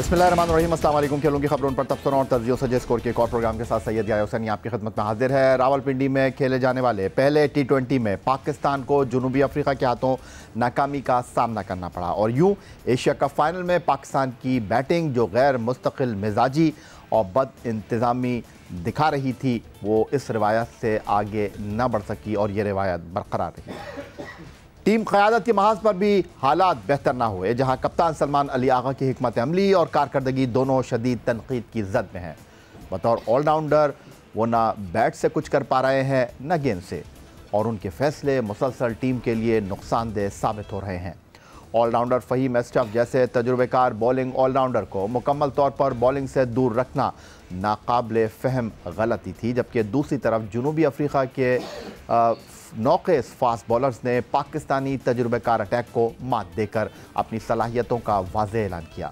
बिस्मिल्लाहिर्रहमानिर्रहीम। अस्सलाम वालेकुम। खेलों की खबरों पर तबसरा और तज्जियो सजे स्कोर के एक और प्रोग्राम के साथ सैयद याया हुसैनी आपकी खिदमत में हाजिर है। रावलपिंडी में खेले जाने वाले पहले T20 में पाकिस्तान को जनूबी अफ्रीका के हाथों नाकामी का सामना करना पड़ा और यूं एशिया कप फाइनल में पाकिस्तान की बैटिंग जो गैर मुस्तकिल मिजाजी और बद इंतज़ामी दिखा रही थी वो इस रिवायत से आगे न बढ़ सकी और ये रिवायत बरकरार रही। टीम क़यादत के महाज पर भी हालात बेहतर ना हुए, जहां कप्तान सलमान अली आगा की हिकमत अमली और कारकर्दगी दोनों शदीद तनकीद की जद में हैं। बतौर ऑलराउंडर वो ना बैट से कुछ कर पा रहे हैं न गेंद से, और उनके फैसले मुसलसल टीम के लिए नुकसानदेह साबित हो रहे हैं। ऑलराउंडर फ़हीम एस्टफ जैसे तजुर्बेकार बॉलिंग ऑलराउंडर को मुकम्मल तौर पर बॉलिंग से दूर रखना नाकाबिल फ़हम गलती थी, जबकि दूसरी तरफ जनूबी अफ्रीका के नौकेस फास्ट बॉलर्स ने पाकिस्तानी तजुर्बेकार अटैक को मात देकर अपनी सलाहियतों का वाज़ेह ऐलान किया।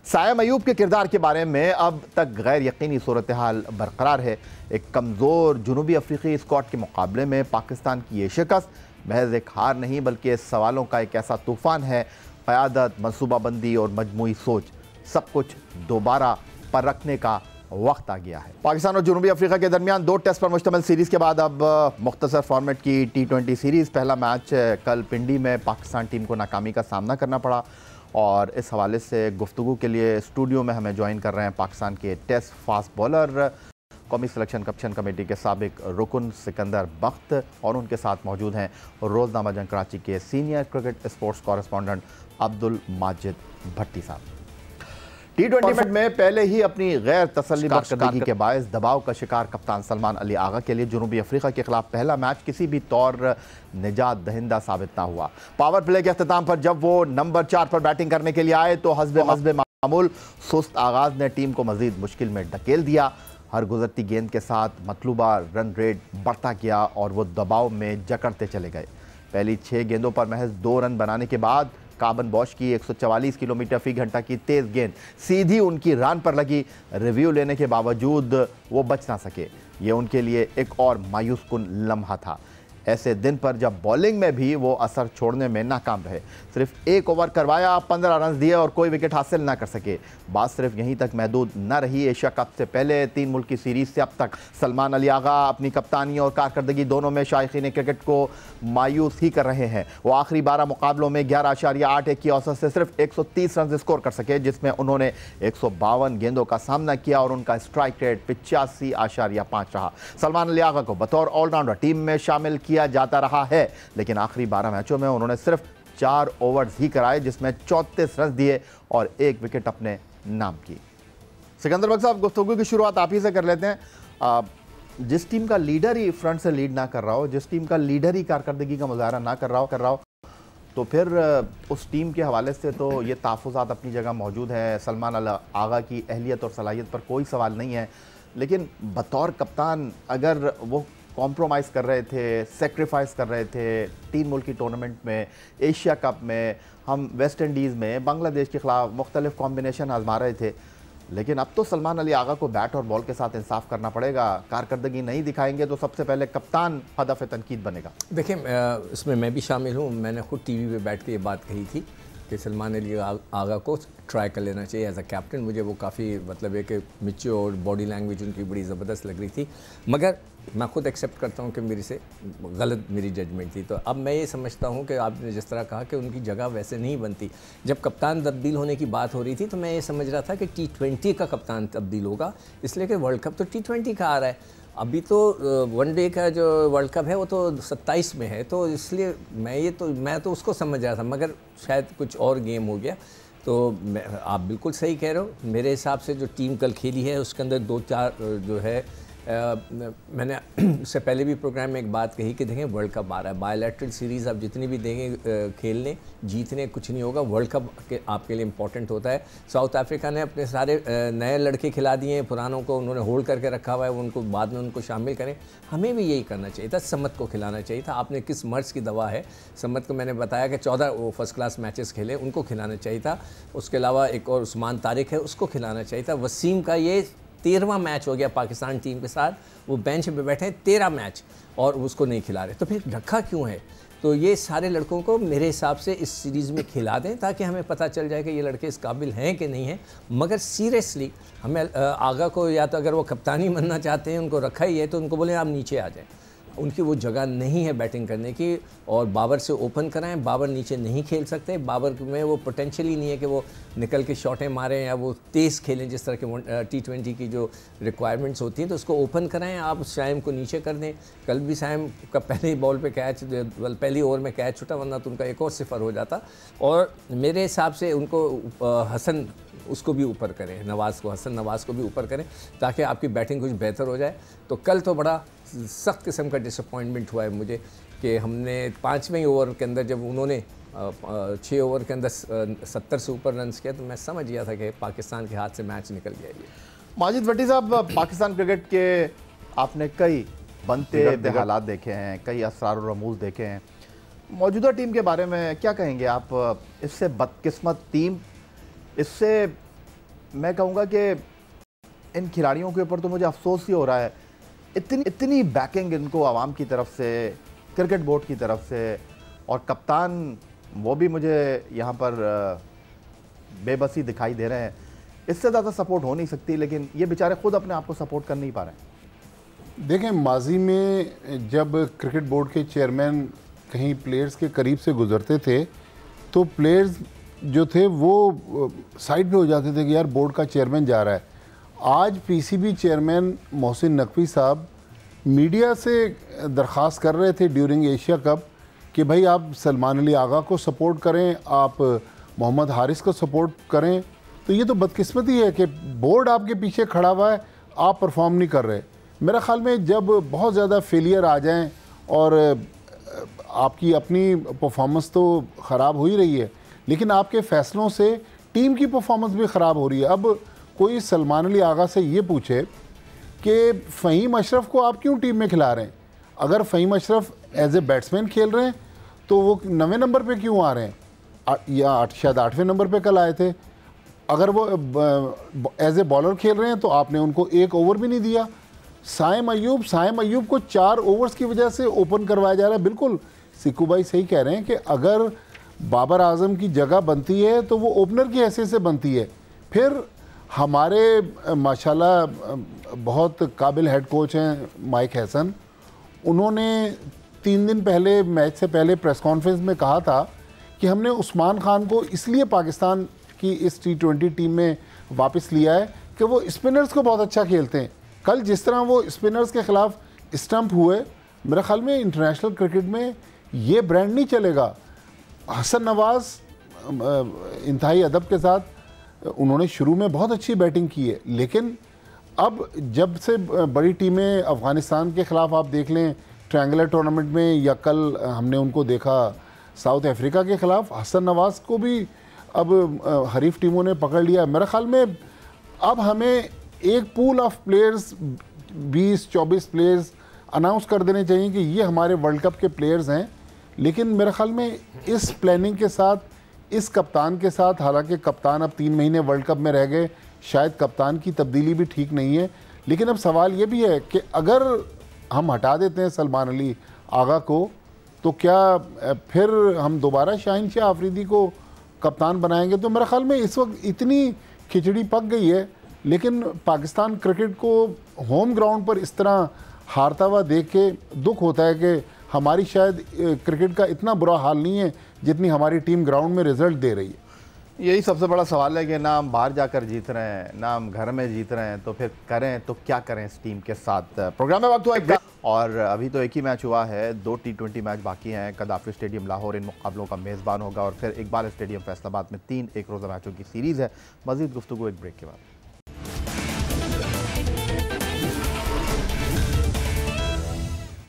सायम अयूब के किरदार के बारे में अब तक गैर यकीनी सूरत हाल बरकरार है। एक कमज़ोर जनूबी अफ्रीकी स्क्वाड के मुकाबले में पाकिस्तान की ये शिकस्त महज एक हार नहीं बल्कि सवालों का एक ऐसा तूफ़ान है। क़यादत, मनसूबाबंदी और मजमूई सोच सब कुछ दोबारा परखने का वक्त आ गया है। पाकिस्तान और जनूबी अफ्रीका के दरमियान 2 टेस्ट पर मुश्तमिल सीरीज़ के बाद अब मुख्तसर फॉर्मेट की T20 सीरीज़ पहला मैच कल पिंडी में पाकिस्तान टीम को नाकामी का सामना करना पड़ा, और इस हवाले से गुफ्तगू के लिए स्टूडियो में हमें ज्वाइन कर रहे हैं पाकिस्तान के टेस्ट फास्ट बॉलर, कौमी सिलेक्शन कप्शन कमेटी के साबिक रुकन सिकंदर बख्त, और उनके साथ मौजूद हैं रोज़नामा जंग कराची के senior cricket sports correspondent Abdul Majid Bhatti साहब। T20 में पहले ही अपनी गैर तसल्ली कारकर्दगी के बायस दबाव का शिकार कप्तान सलमान अली आगा के लिए जनूबी अफ्रीका के खिलाफ पहला मैच किसी भी तौर निजात दहिंदा साबित ना हुआ। पावर प्ले के अख्ताम पर जब वो नंबर 4 पर बैटिंग करने के लिए आए तो हस्बे मामूल सुस्त आगाज ने टीम को मजीद मुश्किल में ढकेल दिया। हर गुजरती गेंद के साथ मतलूबा रन रेट बढ़ता गया और वो दबाव में जकड़ते चले गए। पहली 6 गेंदों पर महज 2 रन बनाने के बाद कार्बन बॉश की 144 किलोमीटर फी घंटा की तेज़ गेंद सीधी उनकी रान पर लगी। रिव्यू लेने के बावजूद वो बच ना सके। ये उनके लिए एक और मायूस कुन लम्हा था, ऐसे दिन पर जब बॉलिंग में भी वो असर छोड़ने में नाकाम रहे। सिर्फ 1 ओवर करवाया, 15 रन दिए और कोई विकेट हासिल ना कर सके। बात सिर्फ यहीं तक महदूद न रही। एशिया कप से पहले 3 मुल्क की सीरीज़ से अब तक सलमान अली आगा अपनी कप्तानी और कारकर्दगी दोनों में शायकीन क्रिकेट को मायूस ही कर रहे हैं। वो आखिरी 12 मुकाबलों में 11.81 की औसत से सिर्फ 130 रन स्कोर कर सके, जिसमें उन्होंने 152 गेंदों का सामना किया और उनका स्ट्राइक रेट 85.5 रहा। सलमान अली आगा को बतौर ऑलराउंडर टीम में शामिल किया जाता रहा है, लेकिन आखिरी 12 मैचों में उन्होंने सिर्फ 4 ओवर्स ही कराए, जिसमें 34 रन दिए और 1 विकेट अपने नाम की। सिकंदर बख्श साहब, गुफ्तगू की शुरुआत आप ही से कर लेते हैं। जिस टीम का लीडर ही फ्रंट से लीड ना कर रहा हो, जिस टीम का लीडर ही कारकर्दगी का मुजाहरा ना कर रहा हो तो फिर उस टीम के हवाले से तो ये तहफ़्फ़ुज़ात अपनी जगह मौजूद है। सलमान अली आगा की अहलियत और सलाहियत पर कोई सवाल नहीं है, लेकिन बतौर कप्तान अगर वो कॉम्प्रोमाइज़ कर रहे थे, सेक्रीफाइस कर रहे थे 3 मुल्क की टूर्नामेंट में, एशिया कप में, हम वेस्ट इंडीज़ में बांग्लादेश के ख़िलाफ़ मुख्तलिफ कॉम्बिनेशन आजमा रहे थे, लेकिन अब तो सलमान अली आगा को बैट और बॉल के साथ इंसाफ करना पड़ेगा। कारकर्दगी नहीं दिखाएंगे तो सबसे पहले कप्तान हदफ तनकीद बनेगा। देखिए, इसमें मैं भी शामिल हूँ। मैंने खुद टीवी पे बैठ के ये बात कही थी कि सलमान अली आगा को ट्राई कर लेना चाहिए एज अ कैप्टन। मुझे वो काफ़ी मतलब एक मैच्योर बॉडी लैंग्वेज उनकी बड़ी ज़बरदस्त लग रही थी, मगर मैं खुद एक्सेप्ट करता हूँ कि मेरी से गलत मेरी जजमेंट थी। तो अब मैं ये समझता हूँ कि आपने जिस तरह कहा कि उनकी जगह वैसे नहीं बनती। जब कप्तान तब्दील होने की बात हो रही थी तो मैं ये समझ रहा था कि T20 का कप्तान तब्दील होगा, इसलिए कि वर्ल्ड कप तो T20 का आ रहा है। अभी तो वनडे का जो वर्ल्ड कप है वो तो 27 में है, तो इसलिए मैं तो उसको समझ रहा था, मगर शायद कुछ और गेम हो गया। तो आप बिल्कुल सही कह रहे हो। मेरे हिसाब से जो टीम कल खेली है उसके अंदर 2-4 जो है मैंने इससे पहले भी प्रोग्राम में एक बात कही कि देखें वर्ल्ड कप आ रहा है। बायलैटरल सीरीज़ आप जितनी भी देंगे खेलने जीतने कुछ नहीं होगा, वर्ल्ड कप के आपके लिए इम्पोर्टेंट होता है। साउथ अफ्रीका ने अपने सारे नए लड़के खिला दिए हैं, पुरानों को उन्होंने होल्ड करके रखा हुआ है, उनको बाद में उनको शामिल करें। हमें भी यही करना चाहिए था, समत को खिलाना चाहिए था। आपने किस मर्ज की दवा है, समत को मैंने बताया कि 14 वो फर्स्ट क्लास मैचेस खेले, उनको खिलाना चाहिए था। उसके अलावा एक और उस्मान तारिक है, उसको खिलाना चाहिए था। वसीम का ये 13वां मैच हो गया पाकिस्तान टीम के साथ, वो बेंच पे बैठे 13 मैच और उसको नहीं खिला रहे, तो फिर रखा क्यों है? तो ये सारे लड़कों को मेरे हिसाब से इस सीरीज़ में खिला दें ताकि हमें पता चल जाए कि ये लड़के इस काबिल हैं कि नहीं हैं। मगर सीरियसली हमें आगा को, या तो अगर वो कप्तानी बनना चाहते हैं, उनको रखा ही है, तो उनको बोले आप नीचे आ जाएं, उनकी वो जगह नहीं है बैटिंग करने की, और बाबर से ओपन कराएं। बाबर नीचे नहीं खेल सकते, बाबर में वो पोटेंशियल ही नहीं है कि वो निकल के शॉटें मारें या वो तेज़ खेलें जिस तरह के T20 की जो रिक्वायरमेंट्स होती हैं। तो उसको ओपन कराएं, आप शाइम को नीचे कर दें। कल भी शाइम का पहले ही बॉल पे कैच, पहली ओवर में कैच छूटा, वरना तो उनका एक और 0 हो जाता। और मेरे हिसाब से उनको हसन उसको भी ऊपर करें, नवाज़ को, हसन नवाज़ को भी ऊपर करें ताकि आपकी बैटिंग कुछ बेहतर हो जाए। तो कल तो बड़ा सख्त किस्म का डिसअपॉइंटमेंट हुआ है मुझे कि हमने 5वें ओवर के अंदर जब उन्होंने 6 ओवर के अंदर 70 से ऊपर रन्स किया तो मैं समझ गया था कि पाकिस्तान के हाथ से मैच निकल गया ये। माजिद भट्टी साहब, पाकिस्तान क्रिकेट के आपने कई बनते हालात देखे हैं, कई असरार और रमूज देखे हैं। मौजूदा टीम के बारे में क्या कहेंगे आप? इससे बदकिस्मत टीम, इससे मैं कहूँगा कि इन खिलाड़ियों के ऊपर तो मुझे अफसोस ही हो रहा है, इतनी बैकिंग इनको आवाम की तरफ से, क्रिकेट बोर्ड की तरफ से, और कप्तान वो भी मुझे यहाँ पर बेबसी दिखाई दे रहे हैं। इससे ज़्यादा सपोर्ट हो नहीं सकती, लेकिन ये बेचारे खुद अपने आप को सपोर्ट कर नहीं पा रहे हैं। देखें, माजी में जब क्रिकेट बोर्ड के चेयरमैन कहीं प्लेयर्स के करीब से गुजरते थे तो प्लेयर्स जो थे वो साइड पे हो जाते थे कि यार बोर्ड का चेयरमैन जा रहा है। आज पीसीबी चेयरमैन मोहसिन नकवी साहब मीडिया से दरख्वास्त कर रहे थे ड्यूरिंग एशिया कप कि भाई आप सलमान अली आगा को सपोर्ट करें, आप मोहम्मद हारिस को सपोर्ट करें। तो ये तो बदकिस्मती है कि बोर्ड आपके पीछे खड़ा हुआ है, आप परफॉर्म नहीं कर रहे। मेरा ख्याल में जब बहुत ज़्यादा फेलियर आ जाएं और आपकी अपनी परफॉर्मेंस तो ख़राब हो ही रही है, लेकिन आपके फ़ैसलों से टीम की परफॉर्मेंस भी ख़राब हो रही है। अब कोई सलमान अली आगा से ये पूछे कि फ़हीम अशरफ को आप क्यों टीम में खिला रहे हैं? अगर Faheem Ashraf as a batsman खेल रहे हैं तो वो 9वें नंबर पे क्यों आ रहे हैं, या शायद 8वें नंबर पे कल आए थे। अगर वो एज ए बॉलर खेल रहे हैं तो आपने उनको 1 ओवर भी नहीं दिया। साइम अयूब को 4 ओवर्स की वजह से ओपन करवाया जा रहा है। बिल्कुल सिक्कू भाई सही कह रहे हैं कि अगर बाबर आजम की जगह बनती है तो वो ओपनर की हैसियत से बनती है। फिर हमारे माशाल्लाह बहुत काबिल हेड कोच हैं माइक हैसन, उन्होंने 3 दिन पहले मैच से पहले प्रेस कॉन्फ्रेंस में कहा था कि हमने उस्मान खान को इसलिए पाकिस्तान की इस T20 टीम में वापस लिया है कि वो स्पिनर्स को बहुत अच्छा खेलते हैं। कल जिस तरह वो स्पिनर्स के ख़िलाफ़ स्टंप हुए, मेरे ख्याल में इंटरनेशनल क्रिकेट में ये ब्रांड नहीं चलेगा। हसन नवाज़ इंतहाई अदब के साथ उन्होंने शुरू में बहुत अच्छी बैटिंग की है, लेकिन अब जब से बड़ी टीमें अफ़गानिस्तान के ख़िलाफ़ आप देख लें ट्रायंगुलर टूर्नामेंट में, या कल हमने उनको देखा साउथ अफ्रीका के ख़िलाफ़, हसन नवाज़ को भी अब हरीफ टीमों ने पकड़ लिया। मेरे ख़्याल में अब हमें एक pool of players 20-24 players announce कर देने चाहिए कि ये हमारे वर्ल्ड कप के प्लेयर्स हैं। लेकिन मेरे ख़्याल में इस प्लानिंग के साथ, इस कप्तान के साथ, हालांकि कप्तान अब 3 महीने वर्ल्ड कप में रह गए, शायद कप्तान की तब्दीली भी ठीक नहीं है, लेकिन अब सवाल ये भी है कि अगर हम हटा देते हैं सलमान अली आगा को तो क्या फिर हम दोबारा शाहीन शाह आफरीदी को कप्तान बनाएंगे? तो मेरे ख्याल में इस वक्त इतनी खिचड़ी पक गई है, लेकिन पाकिस्तान क्रिकेट को होम ग्राउंड पर इस तरह हारता हुआ देख के दुख होता है कि हमारी शायद क्रिकेट का इतना बुरा हाल नहीं है जितनी हमारी टीम ग्राउंड में रिजल्ट दे रही है। यही सबसे बड़ा सवाल है कि ना हम बाहर जाकर जीत रहे हैं, ना हम घर में जीत रहे हैं, तो फिर करें तो क्या करें इस टीम के साथ। प्रोग्राम में वक्त हुआ एक, और अभी तो एक ही मैच हुआ है, 2 T20 मैच बाकी हैं। कदाफी स्टेडियम लाहौर इन मुकाबलों का मेज़बान होगा, और फिर इकबाल स्टेडियम फैसलाबाद में 3 एक रोज़ा मैचों की सीरीज़ है। मज़ीद गुफ्तगू एक ब्रेक के बाद।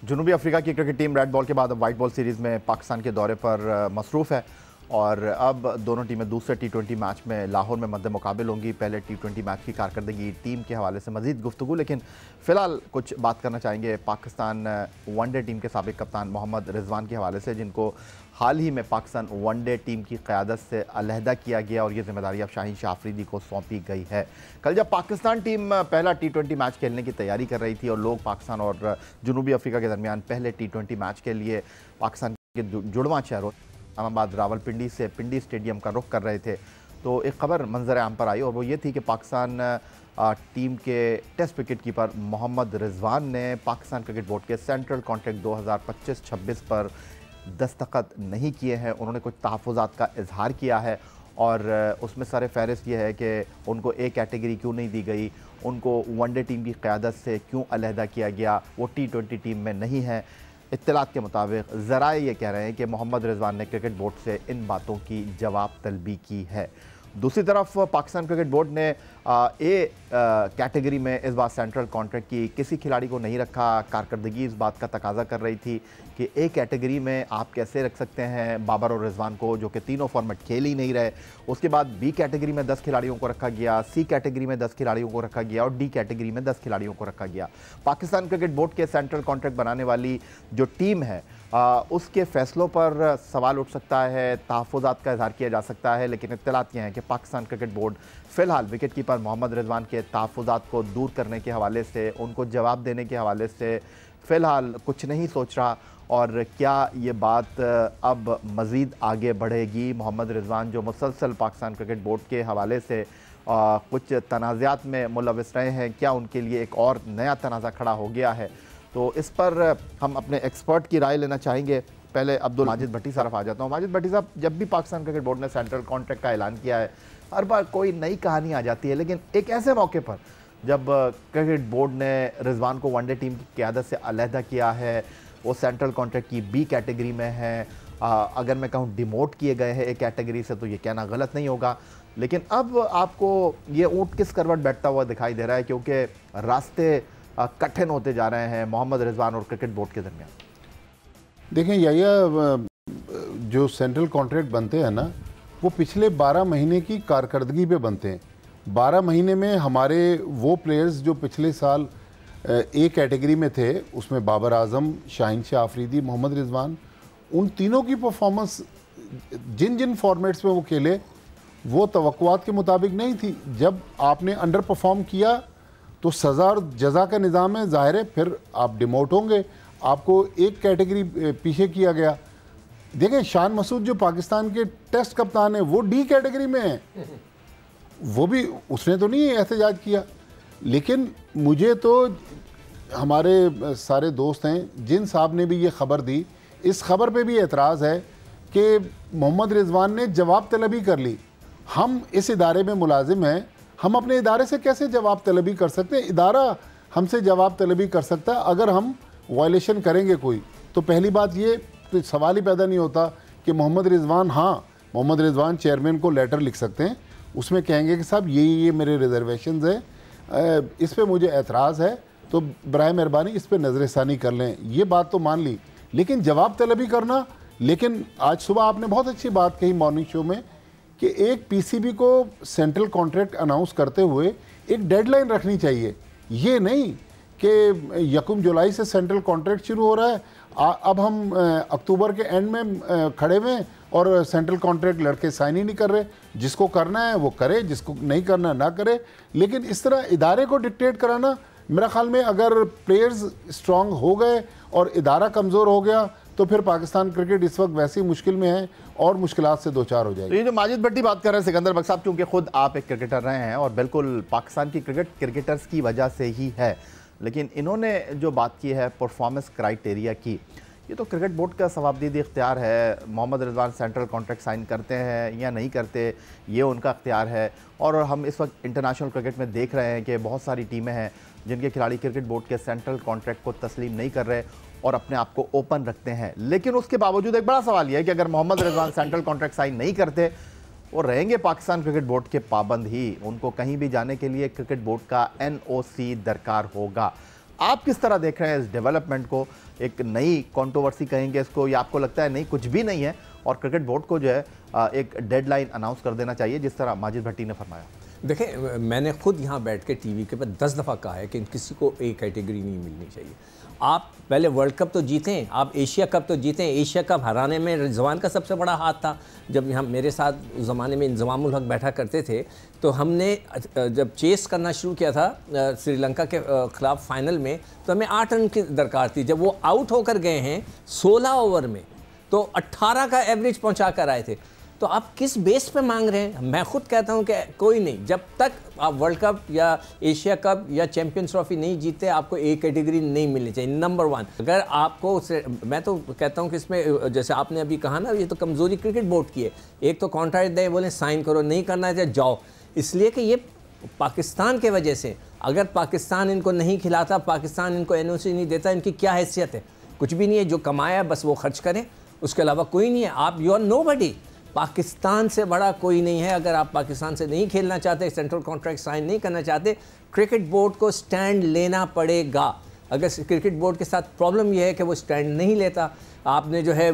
जनूबी अफ्रीका की क्रिकेट टीम रेड बॉल के बाद अब वाइट बॉल सीरीज़ में पाकिस्तान के दौरे पर मसरूफ़ है, और अब दोनों टीमें दूसरे T20 मैच में लाहौर में मद्दे मुकाबिल होंगी। पहले T20 मैच की कारकर्दगी टीम के हवाले से मज़ीद गुफ्तगू, लेकिन फ़िलहाल कुछ बात करना चाहेंगे पाकिस्तान वनडे टीम के साबिक़ कप्तान मोहम्मद रिजवान के हवाले से, जिनको हाल ही में पाकिस्तान वनडे टीम की क़यादत से अलहदा किया गया और ये जिम्मेदारी अब शाहीन शाह आफरीदी को सौंपी गई है। कल जब पाकिस्तान टीम पहला T20 मैच खेलने की तैयारी कर रही थी और लोग पाकिस्तान और जनूबी अफ्रीका के दरमियान पहले T20 मैच के लिए पाकिस्तान के जुड़वां शहरों इस्लामाबाद रावलपिंडी से पिंडी स्टेडियम का रुख कर रहे थे तो एक खबर मंजर आम पर आई और वो ये थी कि पाकिस्तान टीम के test wicket keeper Mohammad Rizwan ने पाकिस्तान क्रिकेट बोर्ड के सेंट्रल कॉन्ट्रैक्ट 2025-26 पर दस्तखत नहीं किए हैं। उन्होंने कुछ तहफ़्फ़ुज़ात का इजहार किया है और उसमें सारे फहरिस्त ये है कि उनको ए कैटेगरी क्यों नहीं दी गई, उनको वनडे टीम की क़यादत से क्यों अलहदा किया गया, वो T20 टीम में नहीं है। इत्तलात के मुताबिक ज़राए ये कह रहे हैं कि मोहम्मद रिजवान ने क्रिकेट बोर्ड से इन बातों की जवाब तलबी की है। दूसरी तरफ पाकिस्तान क्रिकेट बोर्ड ने ए कैटेगरी में इस बार सेंट्रल कॉन्ट्रैक्ट की किसी खिलाड़ी को नहीं रखा। कारकर्दगी इस बात का तकाजा कर रही थी कि ए कैटेगरी में आप कैसे रख सकते हैं बाबर और रिजवान को, जो कि तीनों फॉर्मेट खेल ही नहीं रहे। उसके बाद बी कैटेगरी में 10 खिलाड़ियों को रखा गया, सी कैटेगरी में 10 खिलाड़ियों को रखा गया और डी कैटेगरी में 10 खिलाड़ियों को रखा गया। पाकिस्तान क्रिकेट बोर्ड के सेंट्रल कॉन्ट्रैक्ट बनाने वाली जो टीम है उसके फैसलों पर सवाल उठ सकता है, तहफ़्फ़ुज़ात का इज़हार किया जा सकता है, लेकिन इत्तलात ये हैं कि पाकिस्तान क्रिकेट बोर्ड फ़िलहाल विकेट कीपर मोहम्मद रिजवान के तहफ़्फ़ुज़ात को दूर करने के हवाले से, उनको जवाब देने के हवाले से फ़िलहाल कुछ नहीं सोच रहा। और क्या ये बात अब मज़ीद आगे बढ़ेगी? मोहम्मद रिजवान जो मुसलसल पाकिस्तान क्रिकेट बोर्ड के हवाले से कुछ तनाज़ात में मुलविस रहे हैं, क्या उनके लिए एक और नया तनाज़ा खड़ा हो गया है? तो इस पर हम अपने एक्सपर्ट की राय लेना चाहेंगे। पहले अब्दुल माजिद भट्टी साहब आ जाता हूँ। माजिद भट्टी साहब, जब भी पाकिस्तान क्रिकेट बोर्ड ने सेंट्रल कॉन्ट्रैक्ट का ऐलान किया है, हर बार कोई नई कहानी आ जाती है, लेकिन एक ऐसे मौके पर जब क्रिकेट बोर्ड ने रिजवान को वनडे टीम की क़यादत से अलहदा किया है, वो सेंट्रल कॉन्ट्रैक्ट की बी कैटेगरी में है, अगर मैं कहूँ डिमोट किए गए हैं एक कैटेगरी से तो ये कहना गलत नहीं होगा, लेकिन अब आपको ये ऊँट किस करवट बैठता हुआ दिखाई दे रहा है, क्योंकि रास्ते कठिन होते जा रहे हैं मोहम्मद रिजवान और क्रिकेट बोर्ड के दरमियान? देखें या जो सेंट्रल कॉन्ट्रैक्ट बनते हैं ना, वो पिछले 12 महीने की कारकर्दगी पे बनते हैं। 12 महीने में हमारे वो प्लेयर्स जो पिछले साल ए कैटेगरी में थे, उसमें बाबर आजम, शाहीन शाह आफरीदी, मोहम्मद रिजवान, उन तीनों की परफॉर्मेंस जिन जिन फॉर्मेट्स में वो खेले वो तवक्कुआत के मुताबिक नहीं थी। जब आपने अंडर परफॉर्म किया तो सज़ा और जज़ा का निज़ाम है, ज़ाहिर है फिर आप डिमोट होंगे, आपको एक कैटेगरी पीछे किया गया। देखें, शान मसूद जो पाकिस्तान के टेस्ट कप्तान है वो डी कैटेगरी में है, वो भी उसने तो नहीं एहतजाज किया। लेकिन मुझे तो हमारे सारे दोस्त हैं जिन साहब ने भी ये ख़बर दी, इस खबर पे भी एतराज़ है कि मोहम्मद रिजवान ने जवाब तलबी कर ली। हम इस इदारे में मुलाजिम हैं, हम अपने इदारे से कैसे जवाब तलबी कर सकते हैं? इदारा हमसे जवाब तलबी कर सकता है अगर हम वायलेशन करेंगे कोई। तो पहली बात ये तो सवाल ही पैदा नहीं होता कि मोहम्मद रिजवान, हाँ मोहम्मद रिजवान चेयरमैन को लेटर लिख सकते हैं, उसमें कहेंगे कि साहब ये मेरे रिजर्वेशंस हैं, इस पर मुझे एतराज़ है, तो बराए मेहरबानी इस पर नज़रसानी कर लें। ये बात तो मान ली, लेकिन जवाब तलबी करना। लेकिन आज सुबह आपने बहुत अच्छी बात कही मॉर्निंग शो में कि एक पीसीबी को सेंट्रल कॉन्ट्रैक्ट अनाउंस करते हुए एक डेडलाइन रखनी चाहिए। ये नहीं कि 1 जुलाई से सेंट्रल कॉन्ट्रैक्ट शुरू हो रहा है, अब हम अक्टूबर के एंड में खड़े हुए हैं और सेंट्रल कॉन्ट्रैक्ट लड़के साइन ही नहीं कर रहे। जिसको करना है वो करे, जिसको नहीं करना ना करे। लेकिन इस तरह इदारे को डिक्टेट कराना, मेरा ख्याल में अगर प्लेयर्स स्ट्रांग हो गए और इदारा कमज़ोर हो गया तो फिर पाकिस्तान क्रिकेट इस वक्त वैसी मुश्किल में है और मुश्किलात से दो चार हो जाएगी। तो ये जो माजिद भट्टी बात कर रहे हैं सिकंदर बख्श साहब, चूँकि खुद आप एक क्रिकेटर रहे हैं और बिल्कुल पाकिस्तान की क्रिकेटर्स की वजह से ही है, लेकिन इन्होंने जो बात की है परफॉर्मेंस क्राइटेरिया की, ये तो क्रिकेट बोर्ड का सवाबदीदी इख्तियार है। Mohammad Rizwan central contract sign करते हैं या नहीं करते, ये उनका इख्तियार है। और हम इस वक्त इंटरनेशनल क्रिकेट में देख रहे हैं कि बहुत सारी टीमें हैं जिनके खिलाड़ी क्रिकेट बोर्ड के सेंट्रल कॉन्ट्रैक्ट को तस्लीम नहीं कर रहे और अपने आप को ओपन रखते हैं। लेकिन उसके बावजूद एक बड़ा सवाल यह है कि अगर Mohammad Rizwan central contract sign नहीं करते, वो रहेंगे पाकिस्तान क्रिकेट बोर्ड के पाबंद ही। उनको कहीं भी जाने के लिए क्रिकेट बोर्ड का NOC दरकार होगा। आप किस तरह देख रहे हैं इस डेवलपमेंट को? एक नई कंट्रोवर्सी कहेंगे इसको, या आपको लगता है नहीं कुछ भी नहीं है और क्रिकेट बोर्ड को जो है एक डेडलाइन अनाउंस कर देना चाहिए, जिस तरह माजिद भट्टी ने फरमाया? देखें, मैंने खुद यहाँ बैठ के टीवी के पर 10 दफ़ा कहा है कि किसी को ए कैटेगरी नहीं मिलनी चाहिए। आप पहले वर्ल्ड कप तो जीतें, आप एशिया कप तो जीतें। एशिया कप हराने में रिजवान का सबसे बड़ा हाथ था। जब यहाँ मेरे साथ उस ज़माने में इंज़मामुल हक बैठा करते थे तो हमने जब चेस करना शुरू किया था श्रीलंका के ख़िलाफ़ फाइनल में, तो हमें 8 रन की दरकार थी। जब वो आउट होकर गए हैं 16 ओवर में, तो 18 का एवरेज पहुंचा कर आए थे। तो आप किस बेस पे मांग रहे हैं? मैं खुद कहता हूं कि कोई नहीं, जब तक आप वर्ल्ड कप या एशिया कप या चैंपियंस ट्रॉफी नहीं जीते आपको ए कैटेगरी नहीं मिलनी चाहिए। नंबर 1 अगर आपको मैं तो कहता हूं कि इसमें जैसे आपने अभी कहा ना, ये तो कमज़ोरी क्रिकेट बोर्ड की है। एक तो कॉन्ट्रैक्ट दे, बोले साइन करो, नहीं करना है जाओ, इसलिए कि ये पाकिस्तान के वजह से। अगर पाकिस्तान इनको नहीं खिलाता, पाकिस्तान इनको एनओसी नहीं देता, इनकी क्या हैसियत है? कुछ भी नहीं है। जो कमाया बस वो खर्च करें, उसके अलावा कोई नहीं है। आप यू आर नोबडी। पाकिस्तान से बड़ा कोई नहीं है। अगर आप पाकिस्तान से नहीं खेलना चाहते, सेंट्रल कॉन्ट्रैक्ट साइन नहीं करना चाहते, क्रिकेट बोर्ड को स्टैंड लेना पड़ेगा। अगर क्रिकेट बोर्ड के साथ प्रॉब्लम यह है कि वो स्टैंड नहीं लेता, आपने जो है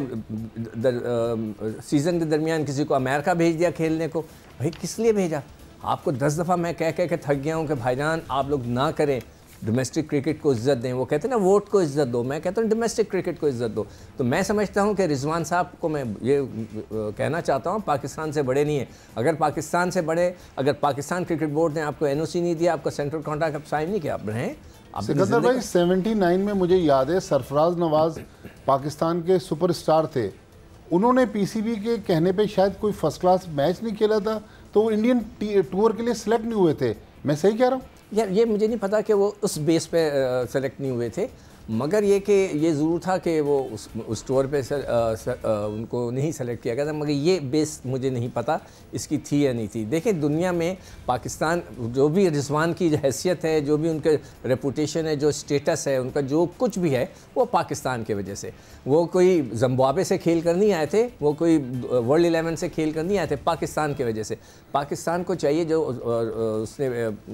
सीज़न के दरमियान किसी को अमेरिका भेज दिया खेलने को, भाई किस लिए भेजा? आपको 10 दफ़ा मैं कह के थक गया हूँ कि भाईजान आप लोग ना करें, डोमेस्टिक क्रिकेट को इज़्ज़त दें। वो कहते हैं ना वोट को इज़्ज़त दो, मैं कहता हूँ डोमेस्टिक क्रिकेट को इज़्ज़त दो। तो मैं समझता हूँ कि रिजवान साहब को मैं ये कहना चाहता हूँ, पाकिस्तान से बड़े नहीं है। अगर पाकिस्तान से बड़े, अगर पाकिस्तान क्रिकेट बोर्ड ने आपको एनओसी नहीं दिया, आपका सेंट्रल कॉन्ट्रैक्ट आप साइन नहीं किया, आप रहें। सिकंदर भाई 79 में मुझे याद है सरफराज नवाज पाकिस्तान के सुपरस्टार थे, उन्होंने पीसीबी के कहने पे शायद कोई फर्स्ट क्लास मैच नहीं खेला था, तो वो इंडियन टूर के लिए सिलेक्ट नहीं हुए थे। मैं सही कह रहा हूँ? यार ये मुझे नहीं पता कि वो उस बेस पे सेलेक्ट नहीं हुए थे, मगर ये कि ये ज़रूर था कि वो उस टूर पे उनको नहीं सेलेक्ट किया गया था, मगर ये बेस मुझे नहीं पता इसकी थी या नहीं थी। देखें दुनिया में पाकिस्तान जो भी रिजवान की हैसियत है, जो भी उनके रेपुटेशन है, जो स्टेटस है उनका, जो कुछ भी है वो पाकिस्तान की वजह से। वो कोई जिम्बाब्वे से खेल कर नहीं आए थे, वो कोई वर्ल्ड 11 से खेल कर नहीं आए थे, पाकिस्तान की वजह से। पाकिस्तान को चाहिए, जो उसने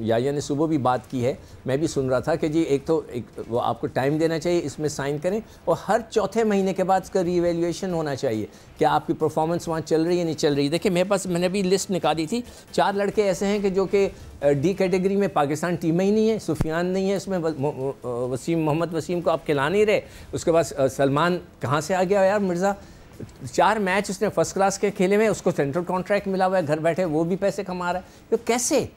याया ने सुबह भी बात की है, मैं भी सुन रहा था कि जी एक तो वो आपको टाइम देना चाहिए, इसमें साइन करें, और हर चौथे महीने के बाद इसका रीवैल्यूएशन होना चाहिए कि आपकी परफॉर्मेंस वहाँ चल रही है नहीं चल रही। देखिए मेरे पास, मैंने भी लिस्ट निकाली थी, 4 लड़के ऐसे हैं कि जो कि डी कैटेगरी में पाकिस्तान टीम में ही नहीं है। सुफियान नहीं है इसमें, वसीम, मोहम्मद वसीम को आप खिला नहीं रहे। उसके बाद सलमान कहाँ से आ गया यार मिर्ज़ा? 4 मैच उसने फर्स्ट क्लास के खेले में, उसको सेंट्रल कॉन्ट्रैक्ट मिला हुआ है, घर बैठे वो भी पैसे कमा रहा है। तो कैसे?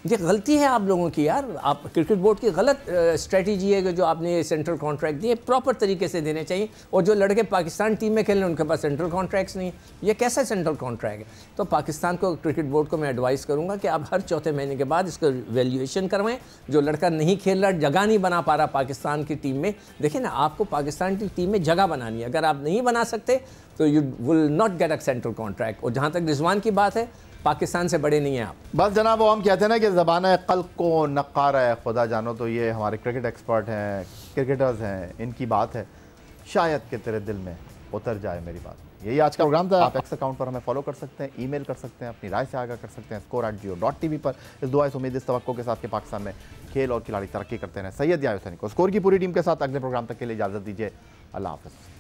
ये गलती है आप लोगों की यार, आप क्रिकेट बोर्ड की गलत स्ट्रेटजी है कि जो आपने ये सेंट्रल कॉन्ट्रैक्ट दिए, प्रॉपर तरीके से देने चाहिए। और जो लड़के पाकिस्तान टीम में खेल रहे हैं उनके पास सेंट्रल कॉन्ट्रैक्ट्स नहीं है, ये कैसा सेंट्रल कॉन्ट्रैक्ट है? तो पाकिस्तान को, क्रिकेट बोर्ड को मैं एडवाइस करूँगा कि आप हर चौथे महीने के बाद इसका वैल्यूएशन करवाएं। जो लड़का नहीं खेल रहा, जगह नहीं बना पा रहा पाकिस्तान की टीम में, देखिए ना आपको पाकिस्तान की टीम में जगह बनानी है, अगर आप नहीं बना सकते तो you will not get a central contract. और जहाँ तक रिजवान की बात है, पाकिस्तान से बड़े नहीं हैं आप। बस जनाब, वो हम कहते हैं ना कि ज़बान क़ल्ब को नक़ारा है खुदा जानो, तो ये हमारे क्रिकेट एक्सपर्ट हैं, क्रिकेटर्स हैं, इनकी बात है, शायद कि तेरे दिल में उतर जाए मेरी बात। यही आज का प्रोग्राम था। आप एक्स अकाउंट पर हमें फॉलो कर सकते हैं, ईमेल कर सकते हैं, अपनी राय से आगाह कर सकते हैं score@geo.tv पर। इस दुआ से उम्मीद, इस तवक्को के साथ कि पाकिस्तान में खेल और खिलाड़ी तरक्की करते हैं। सैयद याया हुसैनी को स्कोर की पूरी टीम के साथ अगले प्रोग्राम तक के लिए इजाज़त दीजिए। अल्लाह हाफ़िज़।